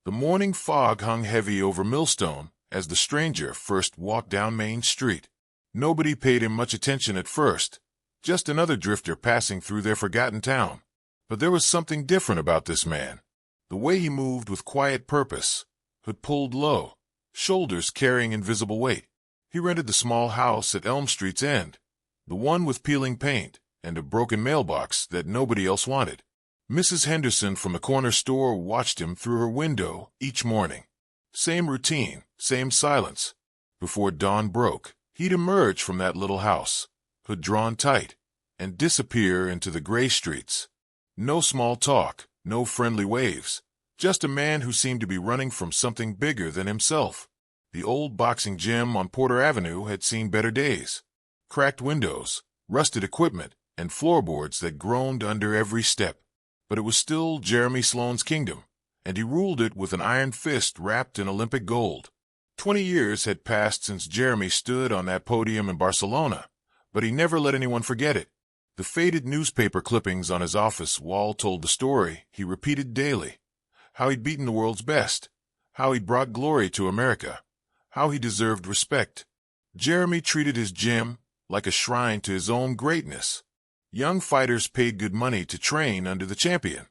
The morning fog hung heavy over Millstone as the stranger first walked down Main Street. Nobody paid him much attention at first, just another drifter passing through their forgotten town. But there was something different about this man. The way he moved with quiet purpose, hood pulled low, shoulders carrying invisible weight. He rented the small house at Elm Street's end, the one with peeling paint and a broken mailbox that nobody else wanted. Mrs. Henderson from the corner store watched him through her window each morning. Same routine, same silence. Before dawn broke, he'd emerge from that little house, hood drawn tight, and disappear into the gray streets. No small talk, no friendly waves, just a man who seemed to be running from something bigger than himself. The old boxing gym on Porter Avenue had seen better days. Cracked windows, rusted equipment, and floorboards that groaned under every step. But it was still Jeremy Sloan's kingdom, and he ruled it with an iron fist wrapped in Olympic gold. 20 years had passed since Jeremy stood on that podium in Barcelona, but he never let anyone forget it. The faded newspaper clippings on his office wall told the story he repeated daily. How he'd beaten the world's best, how he'd brought glory to America, how he deserved respect. Jeremy treated his gym like a shrine to his own greatness. Young fighters paid good money to train under the champion,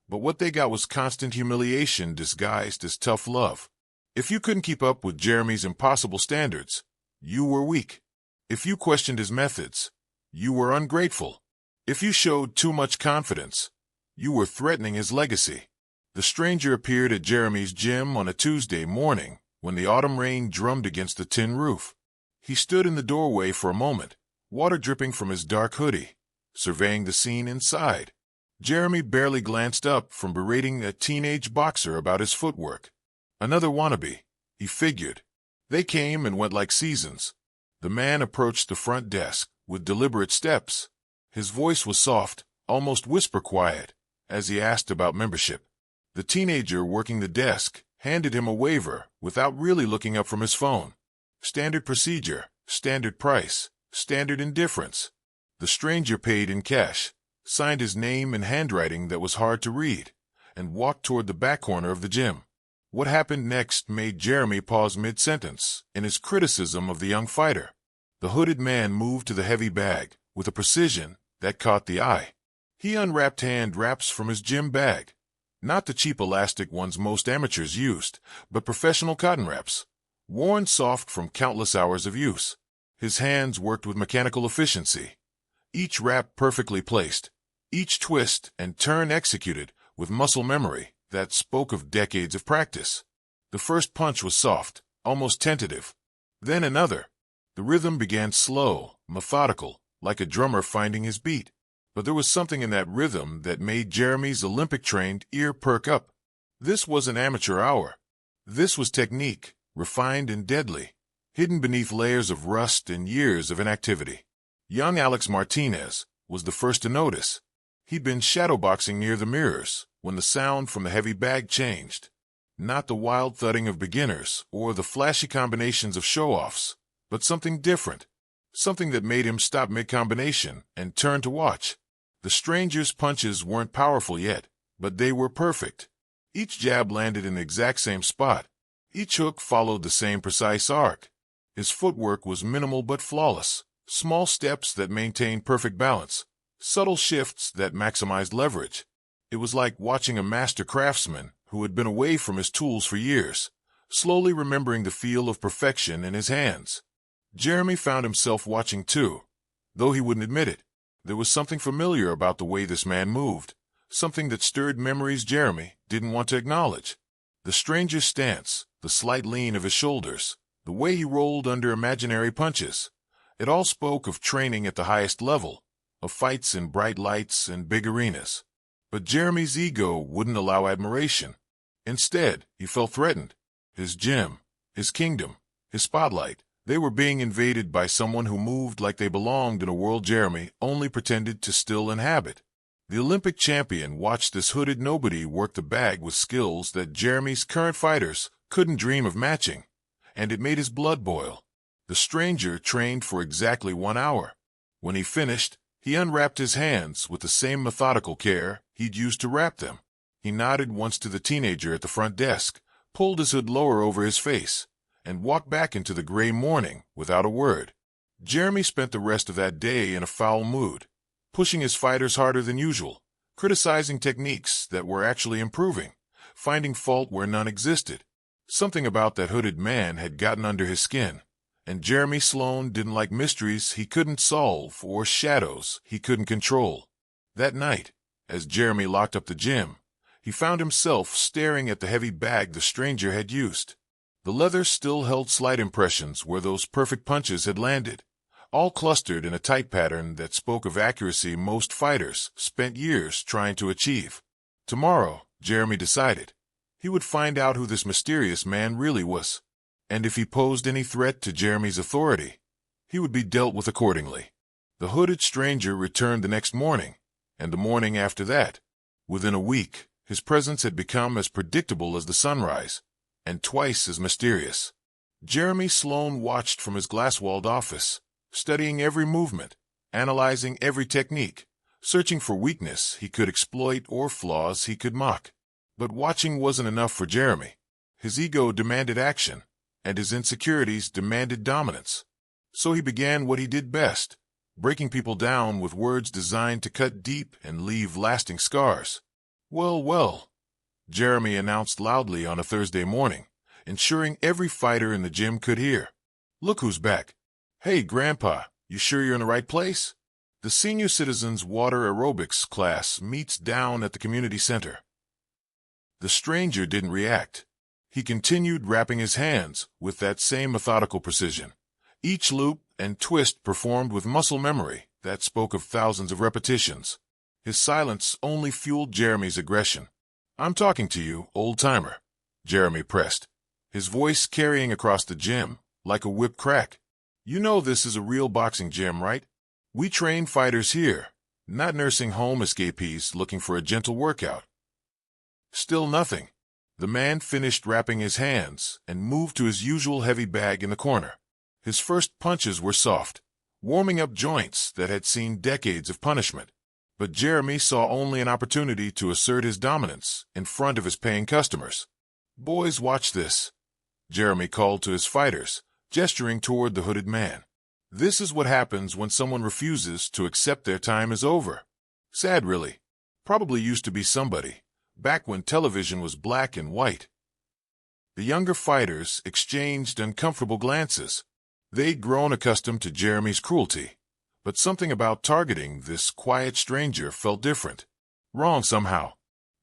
but what they got was constant humiliation disguised as tough love. If you couldn't keep up with Jeremy's impossible standards, you were weak. If you questioned his methods, you were ungrateful. If you showed too much confidence, you were threatening his legacy. The stranger appeared at Jeremy's gym on a Tuesday morning when the autumn rain drummed against the tin roof. He stood in the doorway for a moment, water dripping from his dark hoodie, surveying the scene inside. Jeremy barely glanced up from berating a teenage boxer about his footwork. Another wannabe, he figured. They came and went like seasons. The man approached the front desk with deliberate steps. His voice was soft, almost whisper quiet, as he asked about membership. The teenager working the desk handed him a waiver without really looking up from his phone. Standard procedure, standard price, standard indifference. The stranger paid in cash, signed his name in handwriting that was hard to read, and walked toward the back corner of the gym. What happened next made Jeremy pause mid-sentence in his criticism of the young fighter. The hooded man moved to the heavy bag with a precision that caught the eye. He unwrapped hand wraps from his gym bag, not the cheap elastic ones most amateurs used, but professional cotton wraps, worn soft from countless hours of use. His hands worked with mechanical efficiency, each wrap perfectly placed, each twist and turn executed with muscle memory that spoke of decades of practice. The first punch was soft, almost tentative. Then another. The rhythm began slow, methodical, like a drummer finding his beat. But there was something in that rhythm that made Jeremy's Olympic-trained ear perk up. This wasn't amateur hour. This was technique, refined and deadly, hidden beneath layers of rust and years of inactivity. Young Alex Martinez was the first to notice. He'd been shadowboxing near the mirrors when the sound from the heavy bag changed. Not the wild thudding of beginners or the flashy combinations of show-offs, but something different. Something that made him stop mid-combination and turn to watch. The stranger's punches weren't powerful yet, but they were perfect. Each jab landed in the exact same spot. Each hook followed the same precise arc. His footwork was minimal but flawless. Small steps that maintained perfect balance. Subtle shifts that maximized leverage. It was like watching a master craftsman who had been away from his tools for years, slowly remembering the feel of perfection in his hands. Jeremy found himself watching too, though he wouldn't admit it. There was something familiar about the way this man moved, something that stirred memories Jeremy didn't want to acknowledge. The stranger's stance, the slight lean of his shoulders, the way he rolled under imaginary punches. It all spoke of training at the highest level, of fights in bright lights and big arenas. But Jeremy's ego wouldn't allow admiration. Instead, he felt threatened. His gym, his kingdom, his spotlight, they were being invaded by someone who moved like they belonged in a world Jeremy only pretended to still inhabit. The Olympic champion watched this hooded nobody work the bag with skills that Jeremy's current fighters couldn't dream of matching, and it made his blood boil. The stranger trained for exactly 1 hour. When he finished, he unwrapped his hands with the same methodical care he'd used to wrap them. He nodded once to the teenager at the front desk, pulled his hood lower over his face, and walked back into the gray morning without a word. Jeremy spent the rest of that day in a foul mood, pushing his fighters harder than usual, criticizing techniques that were actually improving, finding fault where none existed. Something about that hooded man had gotten under his skin, and Jeremy Sloan didn't like mysteries he couldn't solve or shadows he couldn't control. That night, as Jeremy locked up the gym, he found himself staring at the heavy bag the stranger had used. The leather still held slight impressions where those perfect punches had landed, all clustered in a tight pattern that spoke of accuracy most fighters spent years trying to achieve. Tomorrow, Jeremy decided, he would find out who this mysterious man really was, and if he posed any threat to Jeremy's authority, he would be dealt with accordingly. The hooded stranger returned the next morning, and the morning after that. Within a week, his presence had become as predictable as the sunrise, and twice as mysterious. Jeremy Sloan watched from his glass-walled office, studying every movement, analyzing every technique, searching for weakness he could exploit or flaws he could mock. But watching wasn't enough for Jeremy. His ego demanded action, and his insecurities demanded dominance. So he began what he did best, breaking people down with words designed to cut deep and leave lasting scars. "Well, well," Jeremy announced loudly on a Thursday morning, ensuring every fighter in the gym could hear. "Look who's back. Hey, Grandpa, you sure you're in the right place? The senior citizens water aerobics class meets down at the community center." The stranger didn't react. He continued wrapping his hands with that same methodical precision, each loop and twist performed with muscle memory that spoke of thousands of repetitions. His silence only fueled Jeremy's aggression. "I'm talking to you, old-timer," Jeremy pressed, his voice carrying across the gym like a whipped crack. "You know this is a real boxing gym, right? We train fighters here, not nursing home escapees looking for a gentle workout." Still nothing. The man finished wrapping his hands and moved to his usual heavy bag in the corner. His first punches were soft, warming up joints that had seen decades of punishment. But Jeremy saw only an opportunity to assert his dominance in front of his paying customers. "Boys, watch this," Jeremy called to his fighters, gesturing toward the hooded man. "This is what happens when someone refuses to accept their time is over." Sad, really. Probably used to be somebody, back when television was black and white. The younger fighters exchanged uncomfortable glances. They'd grown accustomed to Jeremy's cruelty, but something about targeting this quiet stranger felt different. Wrong somehow.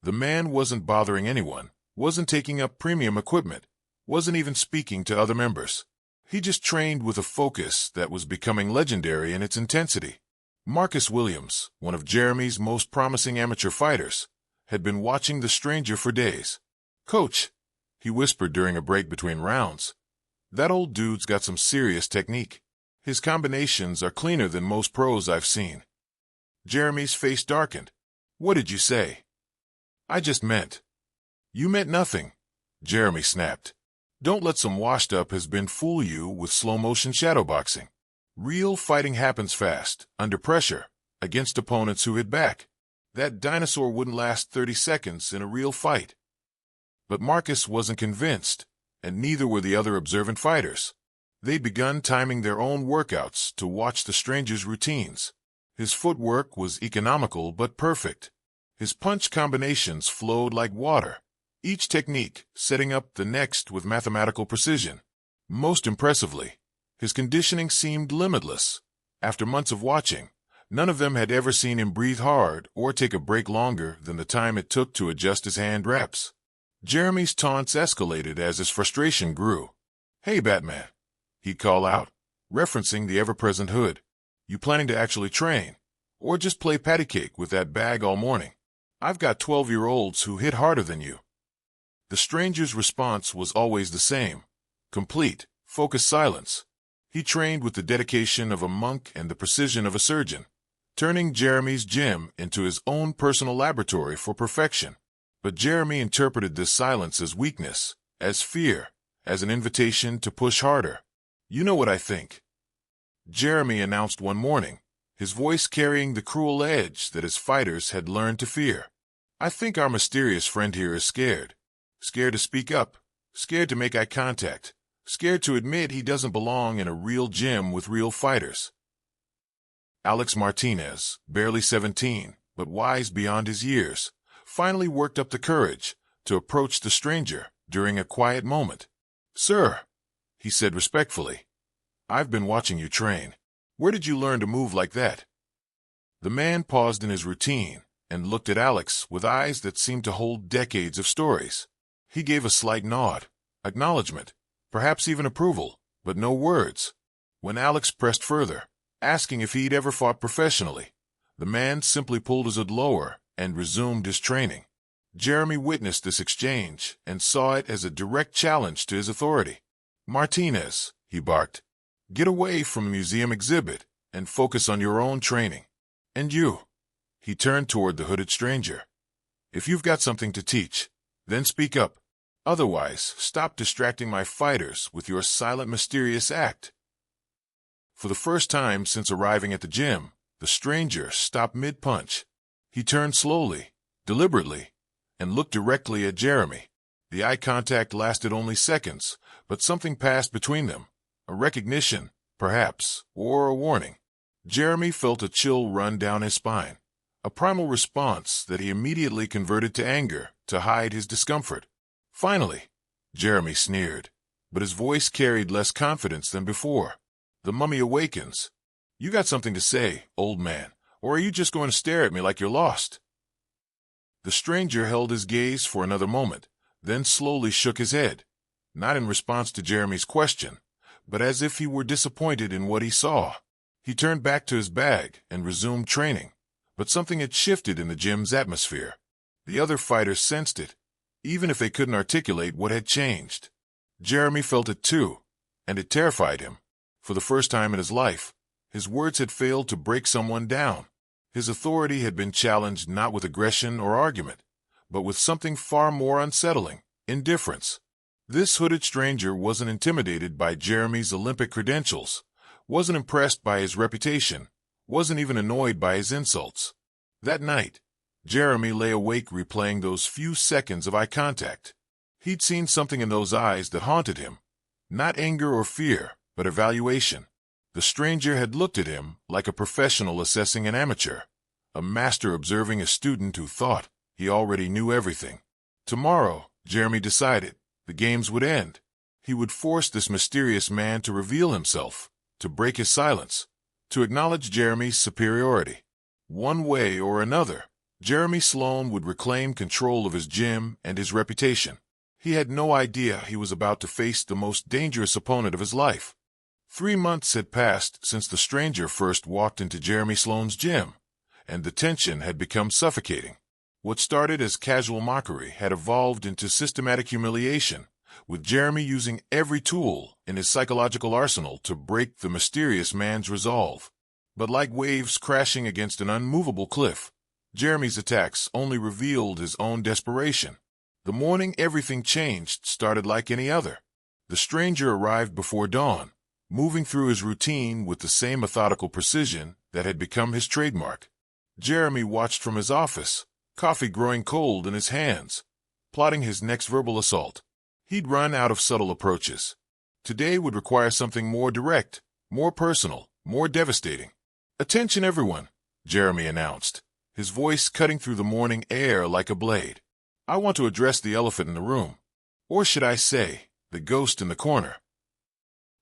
The man wasn't bothering anyone, wasn't taking up premium equipment, wasn't even speaking to other members. He just trained with a focus that was becoming legendary in its intensity. Marcus Williams, one of Jeremy's most promising amateur fighters, had been watching the stranger for days. "Coach," he whispered during a break between rounds, "that old dude's got some serious technique. His combinations are cleaner than most pros I've seen." Jeremy's face darkened. "What did you say?" "I just meant." "You meant nothing," Jeremy snapped. "Don't let some washed-up has-been fool you with slow-motion shadowboxing. Real fighting happens fast, under pressure, against opponents who hit back. That dinosaur wouldn't last 30 seconds in a real fight." But Marcus wasn't convinced, and neither were the other observant fighters. They'd begun timing their own workouts to watch the stranger's routines. His footwork was economical but perfect. His punch combinations flowed like water, each technique setting up the next with mathematical precision. Most impressively, his conditioning seemed limitless. After months of watching, none of them had ever seen him breathe hard or take a break longer than the time it took to adjust his hand reps. Jeremy's taunts escalated as his frustration grew. "Hey, Batman," he'd call out, referencing the ever-present hood. "You planning to actually train, or just play patty cake with that bag all morning? I've got 12-year-olds who hit harder than you." The stranger's response was always the same: complete, focused silence. He trained with the dedication of a monk and the precision of a surgeon, turning Jeremy's gym into his own personal laboratory for perfection. But Jeremy interpreted this silence as weakness, as fear, as an invitation to push harder. "You know what I think," Jeremy announced one morning, his voice carrying the cruel edge that his fighters had learned to fear. I think our mysterious friend here is scared. Scared to speak up, scared to make eye contact, scared to admit he doesn't belong in a real gym with real fighters. Alex Martinez, barely 17, but wise beyond his years, finally worked up the courage to approach the stranger during a quiet moment. "Sir," he said respectfully, "I've been watching you train. Where did you learn to move like that?" The man paused in his routine and looked at Alex with eyes that seemed to hold decades of stories. He gave a slight nod, acknowledgement, perhaps even approval, but no words. When Alex pressed further, asking if he'd ever fought professionally, the man simply pulled his hood lower and resumed his training. Jeremy witnessed this exchange and saw it as a direct challenge to his authority. "Martinez," he barked, "get away from the museum exhibit and focus on your own training. And you," he turned toward the hooded stranger, "if you've got something to teach, then speak up. Otherwise, stop distracting my fighters with your silent, mysterious act." For the first time since arriving at the gym, the stranger stopped mid-punch. He turned slowly, deliberately, and looked directly at Jeremy. The eye contact lasted only seconds, but something passed between them. A recognition, perhaps, or a warning. Jeremy felt a chill run down his spine, a primal response that he immediately converted to anger to hide his discomfort. "Finally," Jeremy sneered, but his voice carried less confidence than before. "The mummy awakens. You got something to say, old man, or are you just going to stare at me like you're lost?" The stranger held his gaze for another moment, then slowly shook his head, not in response to Jeremy's question, but as if he were disappointed in what he saw. He turned back to his bag and resumed training, but something had shifted in the gym's atmosphere. The other fighters sensed it, even if they couldn't articulate what had changed. Jeremy felt it too, and it terrified him. For the first time in his life, his words had failed to break someone down. His authority had been challenged not with aggression or argument, but with something far more unsettling: indifference. This hooded stranger wasn't intimidated by Jeremy's Olympic credentials, wasn't impressed by his reputation, wasn't even annoyed by his insults. That night, Jeremy lay awake replaying those few seconds of eye contact. He'd seen something in those eyes that haunted him. Not anger or fear, but evaluation. The stranger had looked at him like a professional assessing an amateur, a master observing a student who thought he already knew everything. Tomorrow, Jeremy decided, the games would end. He would force this mysterious man to reveal himself, to break his silence, to acknowledge Jeremy's superiority. One way or another, Jeremy Sloan would reclaim control of his gym and his reputation. He had no idea he was about to face the most dangerous opponent of his life. 3 months had passed since the stranger first walked into Jeremy Sloan's gym, and the tension had become suffocating. What started as casual mockery had evolved into systematic humiliation, with Jeremy using every tool in his psychological arsenal to break the mysterious man's resolve. But like waves crashing against an unmovable cliff, Jeremy's attacks only revealed his own desperation. The morning everything changed started like any other. The stranger arrived before dawn, moving through his routine with the same methodical precision that had become his trademark. Jeremy watched from his office, coffee growing cold in his hands, plotting his next verbal assault. He'd run out of subtle approaches. Today would require something more direct, more personal, more devastating. "Attention, everyone," Jeremy announced, his voice cutting through the morning air like a blade. "I want to address the elephant in the room. Or should I say, the ghost in the corner."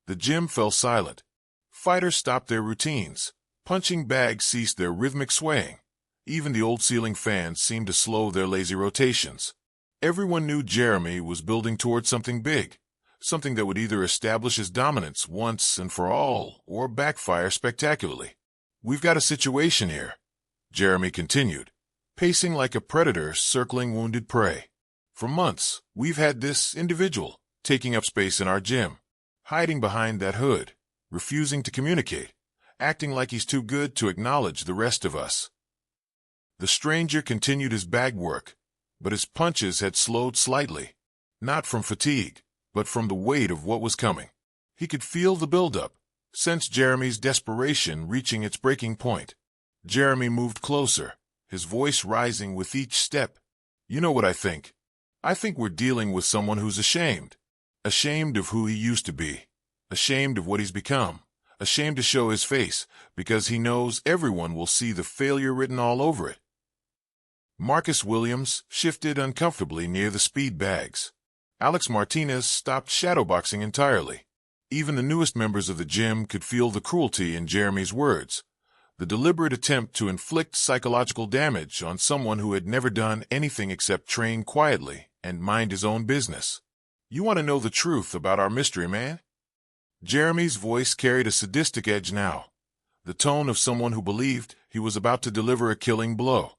The gym fell silent. Fighters stopped their routines. Punching bags ceased their rhythmic swaying. Even the old ceiling fans seemed to slow their lazy rotations. Everyone knew Jeremy was building towards something big, something that would either establish his dominance once and for all, or backfire spectacularly. "We've got a situation here," Jeremy continued, pacing like a predator circling wounded prey. "For months, we've had this individual taking up space in our gym, hiding behind that hood, refusing to communicate, acting like he's too good to acknowledge the rest of us." The stranger continued his bag work, but his punches had slowed slightly, not from fatigue, but from the weight of what was coming. He could feel the buildup, sense Jeremy's desperation reaching its breaking point. Jeremy moved closer, his voice rising with each step, You know what I think? I think we're dealing with someone who's ashamed. Ashamed of who he used to be. Ashamed of what he's become. Ashamed to show his face, because he knows everyone will see the failure written all over it. Marcus Williams shifted uncomfortably near the speed bags. Alex Martinez stopped shadowboxing entirely. Even the newest members of the gym could feel the cruelty in Jeremy's words, the deliberate attempt to inflict psychological damage on someone who had never done anything except train quietly and mind his own business. You want to know the truth about our mystery man? Jeremy's voice carried a sadistic edge now, the tone of someone who believed he was about to deliver a killing blow.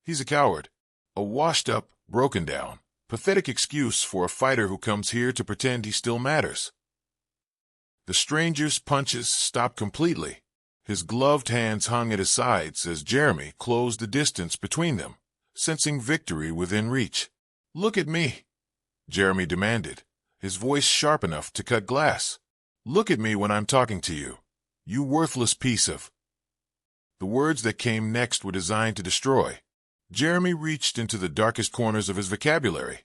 He's a coward, a washed-up, broken-down, pathetic excuse for a fighter who comes here to pretend he still matters. The stranger's punches stopped completely. His gloved hands hung at his sides as Jeremy closed the distance between them, sensing victory within reach. "Look at me," Jeremy demanded, his voice sharp enough to cut glass. "Look at me when I'm talking to you, you worthless piece of—" The words that came next were designed to destroy. Jeremy reached into the darkest corners of his vocabulary,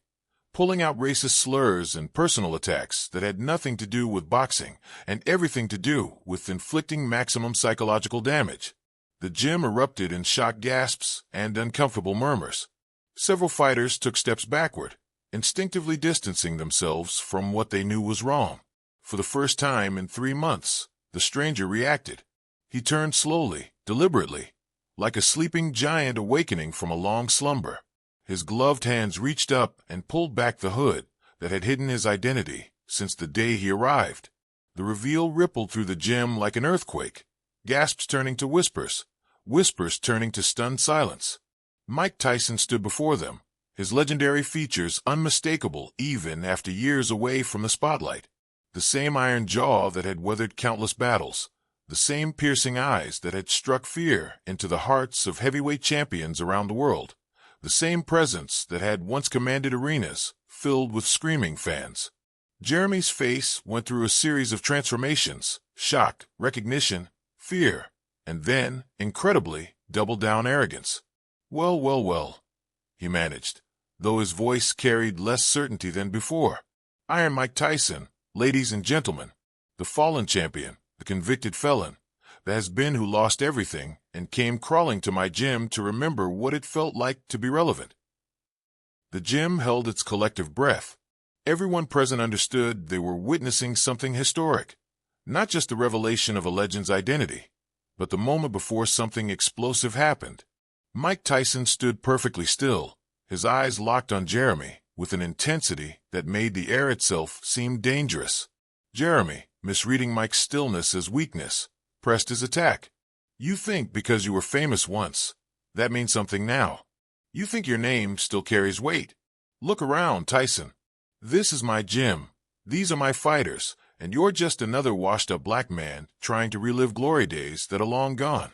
pulling out racist slurs and personal attacks that had nothing to do with boxing and everything to do with inflicting maximum psychological damage. The gym erupted in shocked gasps and uncomfortable murmurs. Several fighters took steps backward, instinctively distancing themselves from what they knew was wrong. For the first time in 3 months, the stranger reacted. He turned slowly, deliberately, like a sleeping giant awakening from a long slumber. His gloved hands reached up and pulled back the hood that had hidden his identity since the day he arrived. The reveal rippled through the gym like an earthquake, gasps turning to whispers, whispers turning to stunned silence. Mike Tyson stood before them, his legendary features unmistakable even after years away from the spotlight. The same iron jaw that had weathered countless battles, the same piercing eyes that had struck fear into the hearts of heavyweight champions around the world, the same presence that had once commanded arenas filled with screaming fans. Jeremy's face went through a series of transformations: shock, recognition, fear, and then, incredibly, double-down arrogance. "Well, well, well," he managed, though his voice carried less certainty than before. "Iron Mike Tyson, ladies and gentlemen, the fallen champion, the convicted felon, the has-been who lost everything and came crawling to my gym to remember what it felt like to be relevant." The gym held its collective breath. Everyone present understood they were witnessing something historic, not just the revelation of a legend's identity, but the moment before something explosive happened. Mike Tyson stood perfectly still, his eyes locked on Jeremy with an intensity that made the air itself seem dangerous. Jeremy, misreading Mike's stillness as weakness, pressed his attack. "You think because you were famous once, that means something now. You think your name still carries weight. Look around, Tyson. This is my gym. These are my fighters, and you're just another washed-up black man trying to relive glory days that are long gone."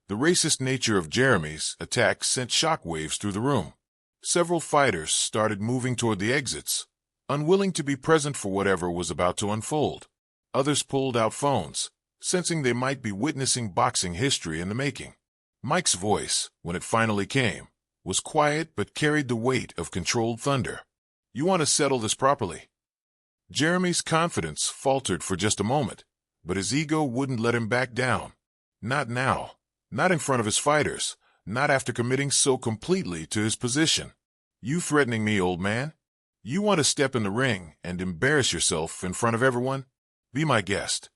The racist nature of Jeremy's attack sent shockwaves through the room. Several fighters started moving toward the exits, unwilling to be present for whatever was about to unfold. Others pulled out phones, sensing they might be witnessing boxing history in the making. Mike's voice, when it finally came, was quiet but carried the weight of controlled thunder. "You want to settle this properly?" Jeremy's confidence faltered for just a moment, but his ego wouldn't let him back down. Not now, not in front of his fighters, not after committing so completely to his position. "You threatening me, old man? You want to step in the ring and embarrass yourself in front of everyone? Be my guest."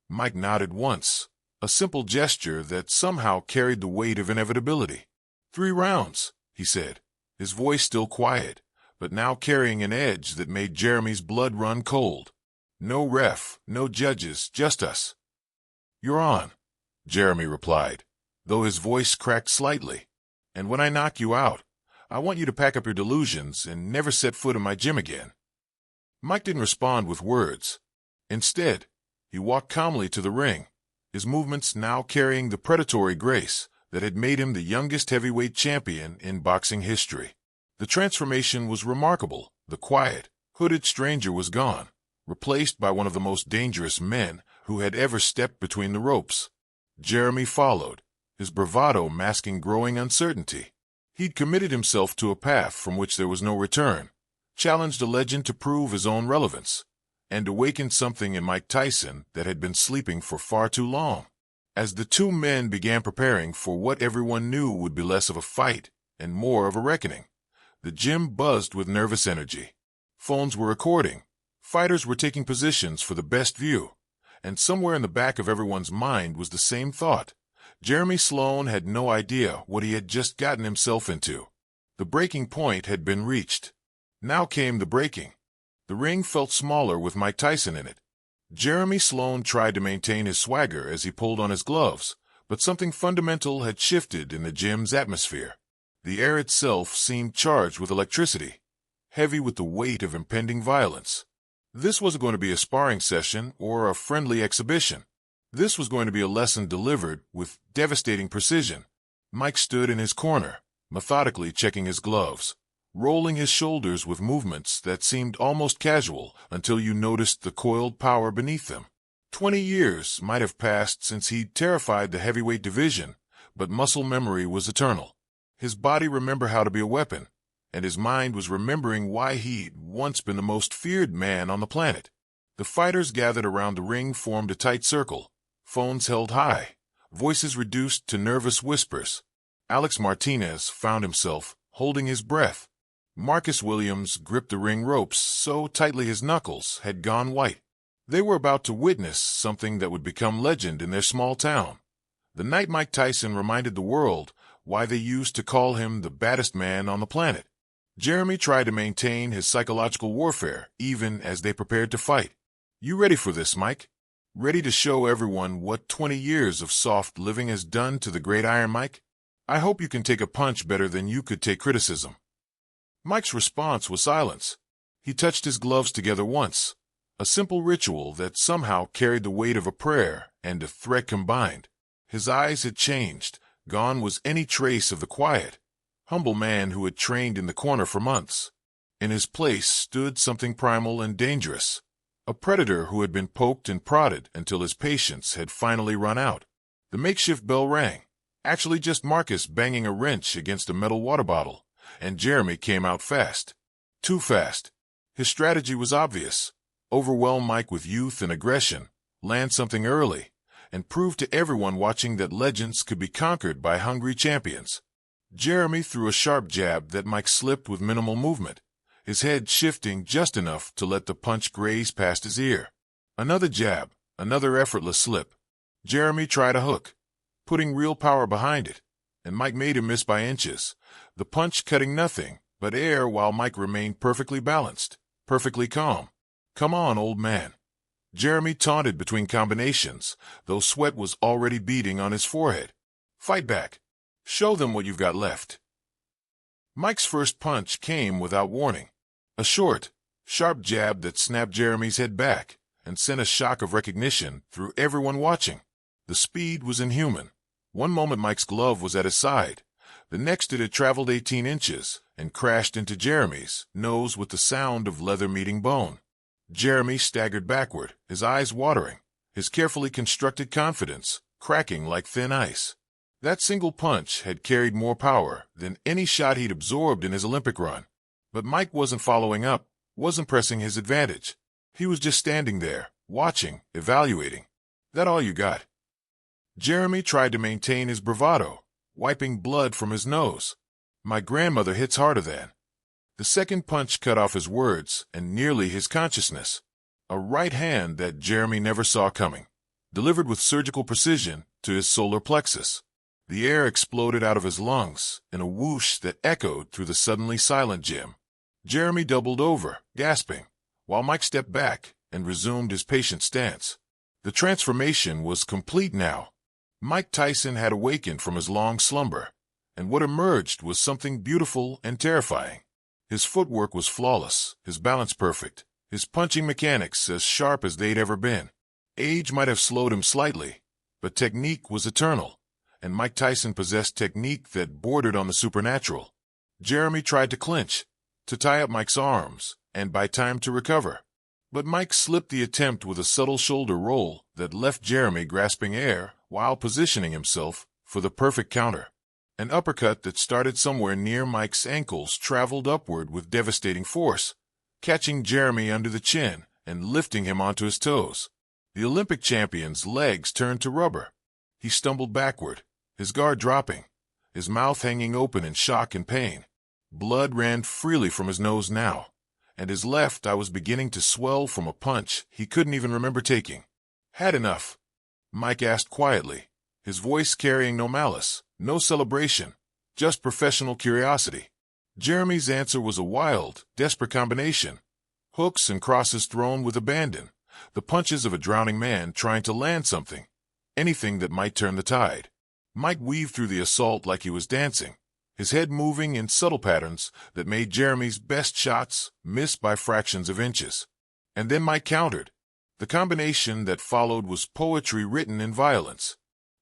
Mike nodded once, a simple gesture that somehow carried the weight of inevitability. "3 rounds," he said, his voice still quiet, but now carrying an edge that made Jeremy's blood run cold. "No ref, no judges, just us." "You're on," Jeremy replied, though his voice cracked slightly. "And when I knock you out, I want you to pack up your delusions and never set foot in my gym again." Mike didn't respond with words. Instead, he walked calmly to the ring, his movements now carrying the predatory grace that had made him the youngest heavyweight champion in boxing history. The transformation was remarkable. The quiet, hooded stranger was gone, replaced by one of the most dangerous men who had ever stepped between the ropes. Jeremy followed, his bravado masking growing uncertainty. He'd committed himself to a path from which there was no return, challenged a legend to prove his own relevance, and awakened something in Mike Tyson that had been sleeping for far too long. As the two men began preparing for what everyone knew would be less of a fight and more of a reckoning, the gym buzzed with nervous energy. Phones were recording, fighters were taking positions for the best view, and somewhere in the back of everyone's mind was the same thought. Jeremy Sloan had no idea what he had just gotten himself into. The breaking point had been reached. Now came the breaking. The ring felt smaller with Mike Tyson in it. Jeremy Sloan tried to maintain his swagger as he pulled on his gloves, but something fundamental had shifted in the gym's atmosphere. The air itself seemed charged with electricity, heavy with the weight of impending violence. This wasn't going to be a sparring session or a friendly exhibition. This was going to be a lesson delivered with devastating precision. Mike stood in his corner, methodically checking his gloves, rolling his shoulders with movements that seemed almost casual until you noticed the coiled power beneath them. 20 years might have passed since he'd terrified the heavyweight division, but muscle memory was eternal. His body remembered how to be a weapon, and his mind was remembering why he'd once been the most feared man on the planet. The fighters gathered around the ring formed a tight circle, phones held high, voices reduced to nervous whispers. Alex Martinez found himself holding his breath. Marcus Williams gripped the ring ropes so tightly his knuckles had gone white. They were about to witness something that would become legend in their small town. The night Mike Tyson reminded the world why they used to call him the baddest man on the planet. Jeremy tried to maintain his psychological warfare even as they prepared to fight. You ready for this, Mike? Ready to show everyone what 20 years of soft living has done to the great Iron Mike? I hope you can take a punch better than you could take criticism. Mike's response was silence. He touched his gloves together once, a simple ritual that somehow carried the weight of a prayer and a threat combined. His eyes had changed. Gone was any trace of the quiet, humble man who had trained in the corner for months. In his place stood something primal and dangerous, a predator who had been poked and prodded until his patience had finally run out. The makeshift bell rang, actually just Marcus banging a wrench against a metal water bottle, and Jeremy came out fast. Too fast. His strategy was obvious. Overwhelm Mike with youth and aggression, land something early, and prove to everyone watching that legends could be conquered by hungry champions. Jeremy threw a sharp jab that Mike slipped with minimal movement, his head shifting just enough to let the punch graze past his ear. Another jab, another effortless slip. Jeremy tried a hook, putting real power behind it, and Mike made him miss by inches, the punch cutting nothing but air while Mike remained perfectly balanced, perfectly calm. Come on, old man. Jeremy taunted between combinations, though sweat was already beading on his forehead. Fight back. Show them what you've got left. Mike's first punch came without warning. A short, sharp jab that snapped Jeremy's head back and sent a shock of recognition through everyone watching. The speed was inhuman. One moment Mike's glove was at his side. The next it had traveled 18 inches and crashed into Jeremy's nose with the sound of leather meeting bone. Jeremy staggered backward, his eyes watering, his carefully constructed confidence cracking like thin ice. That single punch had carried more power than any shot he'd absorbed in his Olympic run. But Mike wasn't following up, wasn't pressing his advantage. He was just standing there, watching, evaluating. That all you got? Jeremy tried to maintain his bravado, wiping blood from his nose. My grandmother hits harder than. The second punch cut off his words and nearly his consciousness. A right hand that Jeremy never saw coming, delivered with surgical precision to his solar plexus. The air exploded out of his lungs in a whoosh that echoed through the suddenly silent gym. Jeremy doubled over, gasping, while Mike stepped back and resumed his patient stance. The transformation was complete now. Mike Tyson had awakened from his long slumber, and what emerged was something beautiful and terrifying. His footwork was flawless, his balance perfect, his punching mechanics as sharp as they'd ever been. Age might have slowed him slightly, but technique was eternal, and Mike Tyson possessed technique that bordered on the supernatural. Jeremy tried to clinch, to tie up Mike's arms, and buy time to recover. But Mike slipped the attempt with a subtle shoulder roll that left Jeremy grasping air while positioning himself for the perfect counter. An uppercut that started somewhere near Mike's ankles traveled upward with devastating force, catching Jeremy under the chin and lifting him onto his toes. The Olympic champion's legs turned to rubber. He stumbled backward, his guard dropping, his mouth hanging open in shock and pain. Blood ran freely from his nose now, and his left eye was beginning to swell from a punch he couldn't even remember taking. "Had enough?" Mike asked quietly, his voice carrying no malice, no celebration, just professional curiosity. Jeremy's answer was a wild, desperate combination. Hooks and crosses thrown with abandon, the punches of a drowning man trying to land something, anything that might turn the tide. Mike weaved through the assault like he was dancing, his head moving in subtle patterns that made Jeremy's best shots miss by fractions of inches. And then Mike countered. The combination that followed was poetry written in violence.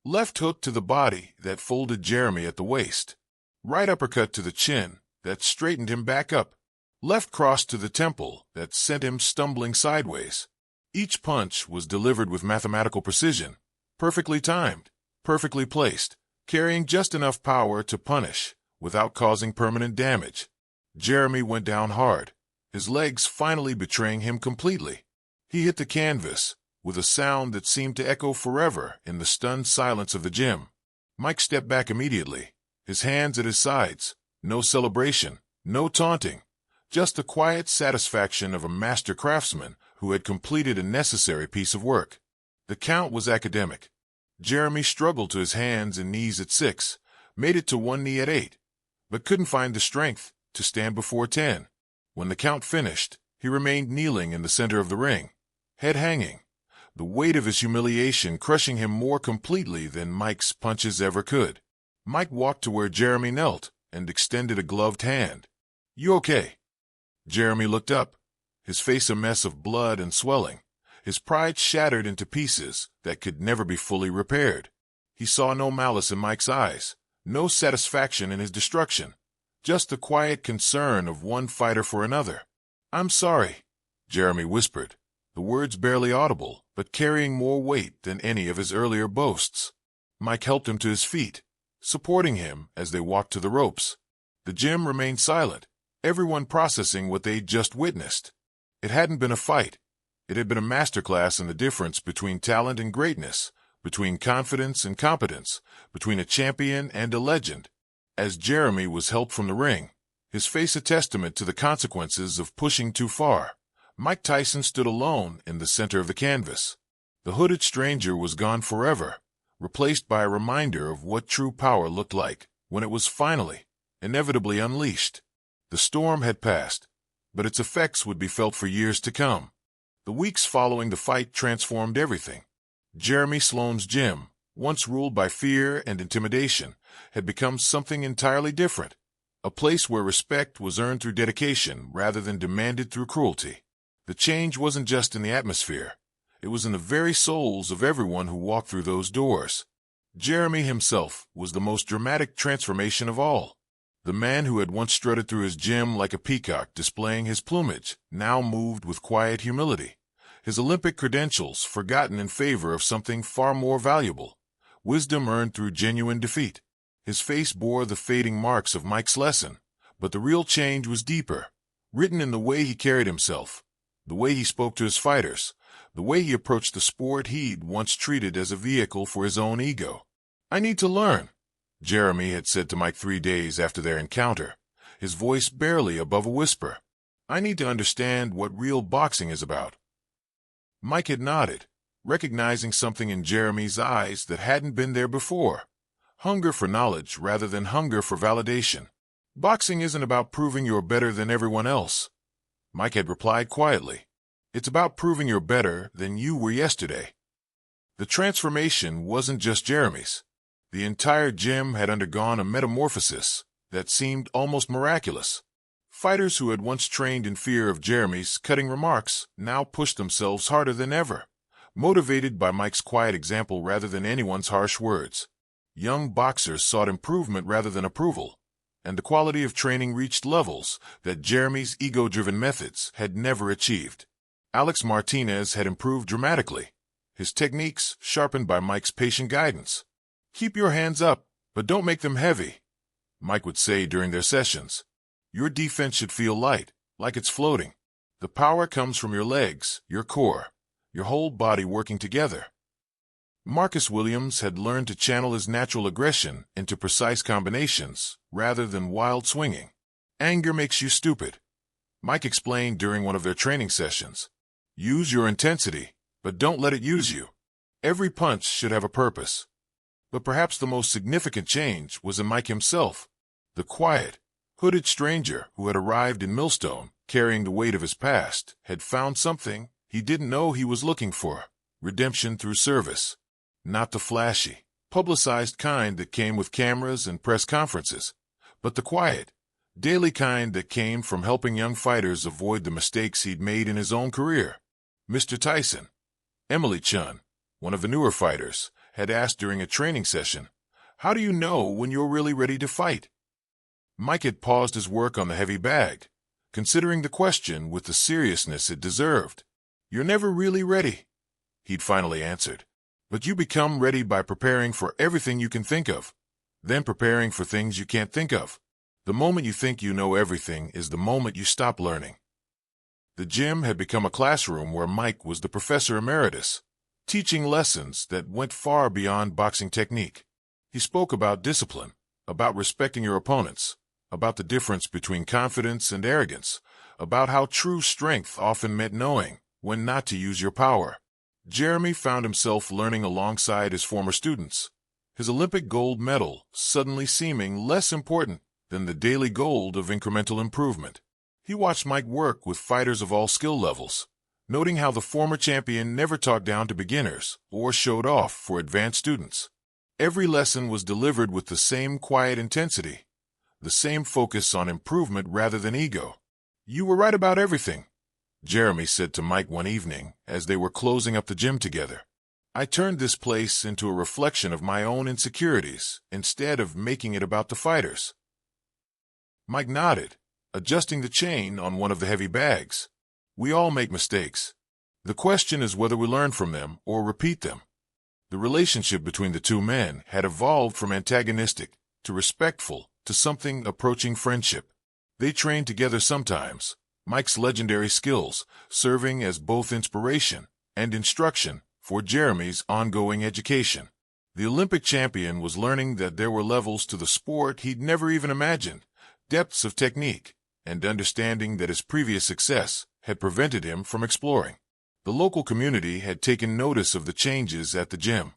Left hook to the body that folded Jeremy at the waist. Right uppercut to the chin that straightened him back up. Left cross to the temple that sent him stumbling sideways. Each punch was delivered with mathematical precision, perfectly timed, perfectly placed, carrying just enough power to punish without causing permanent damage. Jeremy went down hard, his legs finally betraying him completely. He hit the canvas with a sound that seemed to echo forever in the stunned silence of the gym. Mike stepped back immediately, his hands at his sides. No celebration, no taunting, just the quiet satisfaction of a master craftsman who had completed a necessary piece of work. The count was academic. Jeremy struggled to his hands and knees at 6, made it to one knee at 8, but couldn't find the strength to stand before 10. When the count finished, he remained kneeling in the center of the ring, head hanging, the weight of his humiliation crushing him more completely than Mike's punches ever could. Mike walked to where Jeremy knelt and extended a gloved hand. "You okay?" Jeremy looked up, his face a mess of blood and swelling, his pride shattered into pieces that could never be fully repaired. He saw no malice in Mike's eyes, no satisfaction in his destruction, just the quiet concern of one fighter for another. "I'm sorry," Jeremy whispered, the words barely audible, but carrying more weight than any of his earlier boasts. Mike helped him to his feet, supporting him as they walked to the ropes. The gym remained silent, everyone processing what they'd just witnessed. It hadn't been a fight. It had been a masterclass in the difference between talent and greatness, between confidence and competence, between a champion and a legend. As Jeremy was helped from the ring, his face a testament to the consequences of pushing too far, Mike Tyson stood alone in the center of the canvas. The hooded stranger was gone forever, replaced by a reminder of what true power looked like when it was finally, inevitably unleashed. The storm had passed, but its effects would be felt for years to come. The weeks following the fight transformed everything. Jeremy Sloan's gym, once ruled by fear and intimidation, had become something entirely different, a place where respect was earned through dedication rather than demanded through cruelty. The change wasn't just in the atmosphere. It was in the very souls of everyone who walked through those doors. Jeremy himself was the most dramatic transformation of all. The man who had once strutted through his gym like a peacock displaying his plumage now moved with quiet humility, his Olympic credentials forgotten in favor of something far more valuable, wisdom earned through genuine defeat. His face bore the fading marks of Mike's lesson, but the real change was deeper, written in the way he carried himself, the way he spoke to his fighters, the way he approached the sport he'd once treated as a vehicle for his own ego. "I need to learn," Jeremy had said to Mike 3 days after their encounter, his voice barely above a whisper. "I need to understand what real boxing is about." Mike had nodded, recognizing something in Jeremy's eyes that hadn't been there before. Hunger for knowledge rather than hunger for validation. "Boxing isn't about proving you're better than everyone else," Mike had replied quietly. "It's about proving you're better than you were yesterday." The transformation wasn't just Jeremy's. The entire gym had undergone a metamorphosis that seemed almost miraculous. Fighters who had once trained in fear of Jeremy's cutting remarks now pushed themselves harder than ever, motivated by Mike's quiet example rather than anyone's harsh words. Young boxers sought improvement rather than approval, and the quality of training reached levels that Jeremy's ego-driven methods had never achieved. Alex Martinez had improved dramatically, his techniques sharpened by Mike's patient guidance. "Keep your hands up, but don't make them heavy," Mike would say during their sessions. Your defense should feel light, like it's floating. The power comes from your legs, your core, your whole body working together. Marcus Williams had learned to channel his natural aggression into precise combinations rather than wild swinging. Anger makes you stupid, Mike explained during one of their training sessions. Use your intensity, but don't let it use you. Every punch should have a purpose. But perhaps the most significant change was in Mike himself, the quiet, hooded stranger who had arrived in Millstone, carrying the weight of his past, had found something he didn't know he was looking for: redemption through service. Not the flashy, publicized kind that came with cameras and press conferences, but the quiet, daily kind that came from helping young fighters avoid the mistakes he'd made in his own career. Mr. Tyson, Emily Chun, one of the newer fighters, had asked during a training session, "How do you know when you're really ready to fight?" Mike had paused his work on the heavy bag, considering the question with the seriousness it deserved. "You're never really ready," he'd finally answered. "But you become ready by preparing for everything you can think of, then preparing for things you can't think of. The moment you think you know everything is the moment you stop learning." The gym had become a classroom where Mike was the professor emeritus, teaching lessons that went far beyond boxing technique. He spoke about discipline, about respecting your opponents, about the difference between confidence and arrogance, about how true strength often meant knowing when not to use your power. Jeremy found himself learning alongside his former students, his Olympic gold medal suddenly seeming less important than the daily gold of incremental improvement. He watched Mike work with fighters of all skill levels, noting how the former champion never talked down to beginners or showed off for advanced students. Every lesson was delivered with the same quiet intensity, the same focus on improvement rather than ego. "You were right about everything," Jeremy said to Mike one evening as they were closing up the gym together. "I turned this place into a reflection of my own insecurities instead of making it about the fighters." Mike nodded, adjusting the chain on one of the heavy bags. "We all make mistakes. The question is whether we learn from them or repeat them." The relationship between the two men had evolved from antagonistic to respectful to something approaching friendship. They trained together sometimes, Mike's legendary skills serving as both inspiration and instruction for Jeremy's ongoing education. The Olympic champion was learning that there were levels to the sport he'd never even imagined, depths of technique, and understanding that his previous success had prevented him from exploring. The local community had taken notice of the changes at the gym.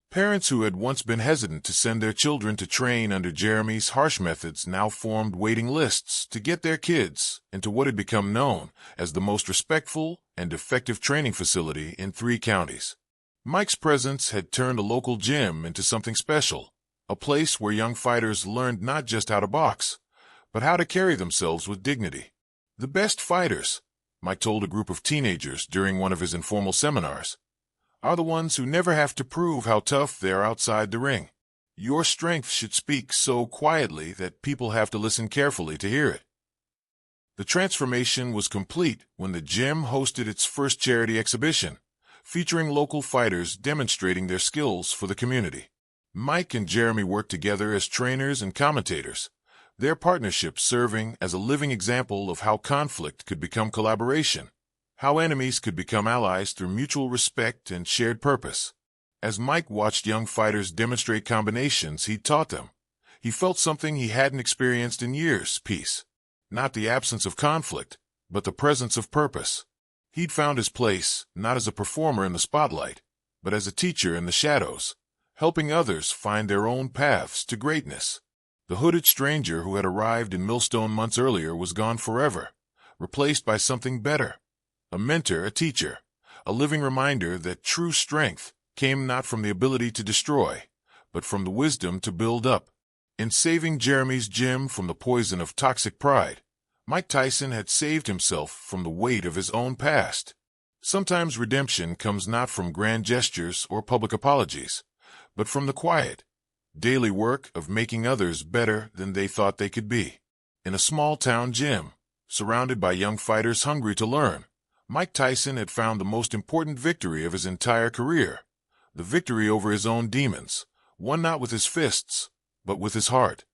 Parents who had once been hesitant to send their children to train under Jeremy's harsh methods now formed waiting lists to get their kids into what had become known as the most respectful and effective training facility in 3 counties. Mike's presence had turned a local gym into something special, a place where young fighters learned not just how to box, but how to carry themselves with dignity. "The best fighters," Mike told a group of teenagers during one of his informal seminars, "are the ones who never have to prove how tough they are outside the ring. Your strength should speak so quietly that people have to listen carefully to hear it." The transformation was complete when the gym hosted its first charity exhibition, featuring local fighters demonstrating their skills for the community. Mike and Jeremy worked together as trainers and commentators, their partnership serving as a living example of how conflict could become collaboration, how enemies could become allies through mutual respect and shared purpose. As Mike watched young fighters demonstrate combinations he'd taught them, he felt something he hadn't experienced in years: peace. Not the absence of conflict, but the presence of purpose. He'd found his place, not as a performer in the spotlight, but as a teacher in the shadows, helping others find their own paths to greatness. The hooded stranger who had arrived in Millstone months earlier was gone forever, replaced by something better. A mentor, a teacher, a living reminder that true strength came not from the ability to destroy, but from the wisdom to build up. In saving Jeremy's gym from the poison of toxic pride, Mike Tyson had saved himself from the weight of his own past. Sometimes redemption comes not from grand gestures or public apologies, but from the quiet, daily work of making others better than they thought they could be. In a small-town gym, surrounded by young fighters hungry to learn, Mike Tyson had found the most important victory of his entire career, the victory over his own demons, won not with his fists, but with his heart.